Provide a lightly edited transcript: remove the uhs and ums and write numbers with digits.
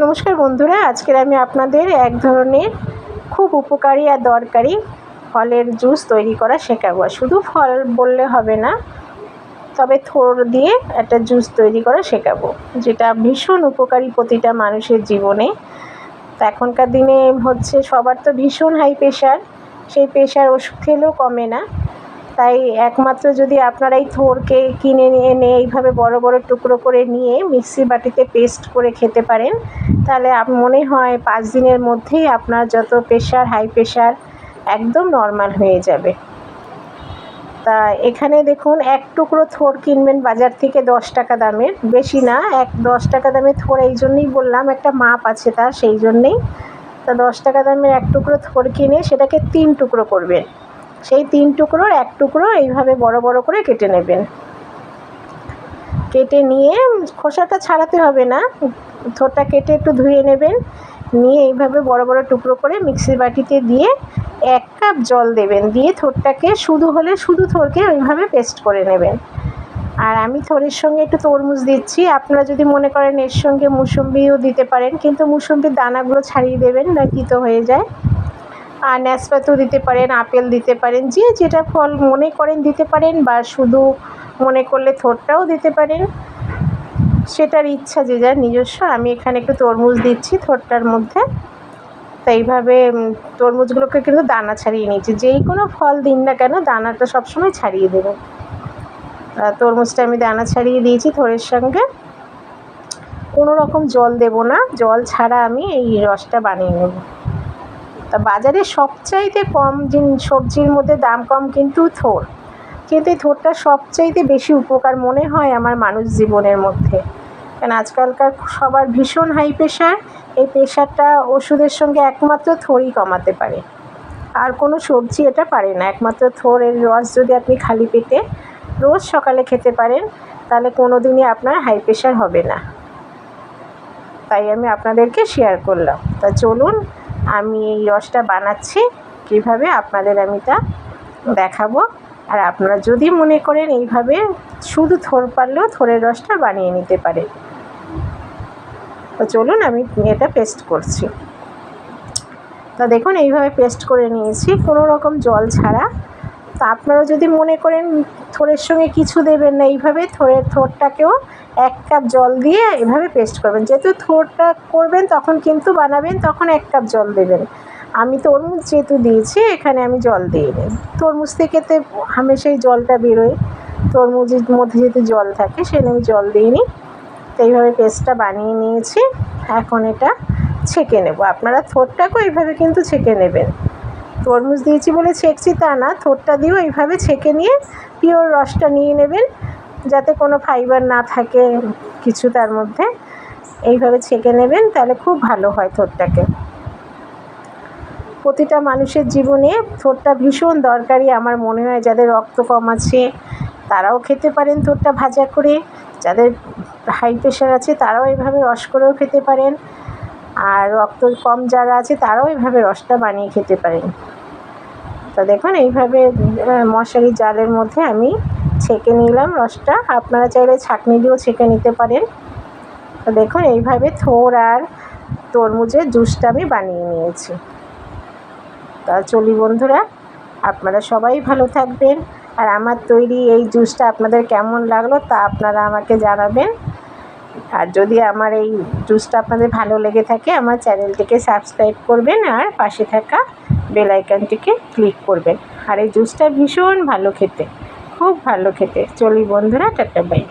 নমস্কার বন্ধুরা, আজকের আমি আপনাদের এক ধরনের খুব উপকারী আর দরকারি ফলের জুস তৈরি করা শেখাবো। শুধু ফল বললে হবে না, তবে থোড় দিয়ে একটা জুস তৈরি করা শেখাবো, যেটা ভীষণ উপকারী প্রতিটা মানুষের জীবনে। তো এখনকার দিনে হচ্ছে সবার তো ভীষণ হাই প্রেশার, সেই প্রেশার ওষুধ খেলেও কমে না। তাই একমাত্র যদি আপনারা এই থোড়কে কিনে নিয়ে এনে এইভাবে বড় বড় টুকরো করে নিয়ে মিক্সি বাটিতে পেস্ট করে খেতে পারেন, তাহলে মনে হয় 5 দিনের মধ্যেই আপনার যত প্রেশার, হাই প্রেশার একদম নর্মাল হয়ে যাবে। তা এখানে দেখুন, এক টুকরো থোড় কিনবেন বাজার থেকে 10 টাকা দামের, বেশি না, 10 টাকা দামের থোড়। এই জন্যই বললাম, একটা মাপ আছে তার, সেই জন্যেই। তা 10 টাকা দামের এক টুকরো থোড় কিনে সেটাকে 3 টুকরো করবেন। সেই 3 টুকরোর 1 টুকরো এইভাবে বড় বড় করে কেটে নেবেন। কেটে নিয়ে খোসাটা ছাড়াতে হবে না, থোড়টা কেটে একটু ধুয়ে নেবেন। নিয়ে এইভাবে বড় বড় টুকরো করে মিক্সির বাটিতে দিয়ে 1 কাপ জল দেবেন। দিয়ে থোড়টাকে শুধু থোড়কে ওইভাবে পেস্ট করে নেবেন। আর আমি থোড়ের সঙ্গে একটু তরমুজ দিচ্ছি। আপনারা যদি মনে করেন এর সঙ্গে মুসম্বিও দিতে পারেন, কিন্তু মুসম্বির দানাগুলো ছাড়িয়ে দেবেন, না তিতো হয়ে যায়। আর নাশপাতিও দিতে পারেন, আপেল দিতে পারেন, যে যেটা ফল মনে করেন দিতে পারেন, বা শুধু মনে করলে থোড়টাও দিতে পারেন, সেটার ইচ্ছা যে যার নিজস্ব। আমি এখানে একটু তরমুজ দিচ্ছি থোড়টার মধ্যে। তো এইভাবে তরমুজগুলোকে কিন্তু দানা ছাড়িয়ে নিয়েছি। যেই কোনো ফল দিন না কেন, দানাটা সবসময় ছাড়িয়ে দেবেন। তরমুজটা আমি দানা ছাড়িয়ে দিয়েছি থোড়ের সঙ্গে। কোনো রকম জল দেব না, জল ছাড়া আমি এই রসটা বানিয়ে নেব। তা বাজারে সবচাইতে কম সবজির মধ্যে দাম কম কিন্তু থোড়, কিন্তু এই থোড়টা সবচাইতে বেশি উপকার মনে হয় আমার মানুষ জীবনের মধ্যে। কারণ আজকালকার সবার ভীষণ হাই প্রেশার, এই প্রেশারটা ওষুধের সঙ্গে একমাত্র থোড়ই কমাতে পারে, আর কোনো সবজি এটা পারে না। একমাত্র থোড়ের রস যদি আপনি খালি পেটে রোজ সকালে খেতে পারেন, তাহলে কোনো দিনই আপনার হাই প্রেশার হবে না। তাই আমি আপনাদেরকে শেয়ার করলাম। তা চলুন, আমি এই রসটা বানাচ্ছি কীভাবে আপনাদের আমি তা দেখাবো। আর আপনারা যদি মনে করেন এইভাবে শুধু থোড় পারলেও থোড়ের রসটা বানিয়ে নিতে পারেন। তো চলুন, আমি এটা পেস্ট করছি। তা দেখুন, এইভাবে পেস্ট করে নিয়েছি কোনো রকম জল ছাড়া। তা আপনারা যদি মনে করেন থোড়ের সঙ্গে কিছু দেবেন না, এইভাবে থোড়টাকেও 1 কাপ জল দিয়ে এভাবে পেস্ট করবেন। যেহেতু থোড়টা করবেন তখন কিন্তু বানাবেন, তখন 1 কাপ জল দেবেন। আমি তরমুজ যেহেতু দিয়েছি, এখানে আমি জল দিইনি। তরমুজ থেকে তো হামেশাই জলটা বেরোয়, তরমুজের মধ্যে যেহেতু জল থাকে সেজন্য আমি জল দিইনি। তো এইভাবে পেস্টটা বানিয়ে নিয়েছি। এখন এটা ছেঁকে নেব। আপনারা থোড়টাকেও এইভাবে কিন্তু ছেঁকে নেবেন। তরমুজ দিয়েছি বলে ছেঁকছি তা না, থোড়টা দিয়েও এইভাবে ছেঁকে নিয়ে পিওর রসটা নিয়ে নেবেন, যাতে কোনো ফাইবার না থাকে কিছু তার মধ্যে। এইভাবে ছেঁকে নেবেন, তাহলে খুব ভালো হয় থোড়টাকে। প্রতিটা মানুষের জীবনে থোড়টা ভীষণ দরকারি আমার মনে হয়। যাদের রক্ত কম আছে তারাও খেতে পারেন থোড়টা ভাজা করে, যাদের হাই প্রেশার আছে তারাও এভাবে রস করেও খেতে পারেন, আর রক্ত কম যারা আছে তারাও এভাবে রসটা বানিয়ে খেতে পারেন। তো দেখুন, এইভাবে মশারি জালের মধ্যে আমি ছেঁকে নিলাম রসটা। আপনারা চাইলে ছাঁকনি দিয়েও ছেঁকে নিতে পারেন। তো দেখুন, এইভাবে থোড় আর তরমুজের জুসটা আমি বানিয়ে নিয়েছি। তা চলি বন্ধুরা, আপনারা সবাই ভালো থাকবেন। আর আমার তৈরি এই জুসটা আপনাদের কেমন লাগলো তা আপনারা আমাকে জানাবেন। আর যদি আমার এই জুসটা আপনাদের ভালো লেগে থাকে, আমার চ্যানেলটিকে সাবস্ক্রাইব করবেন আর পাশে থাকা বেল আইকনটিকে ক্লিক করবেন। আর এই জুসটা ভীষণ ভালো খেতে, খুব ভালো খেতে। চলি বন্ধুরা, টাটা বাই।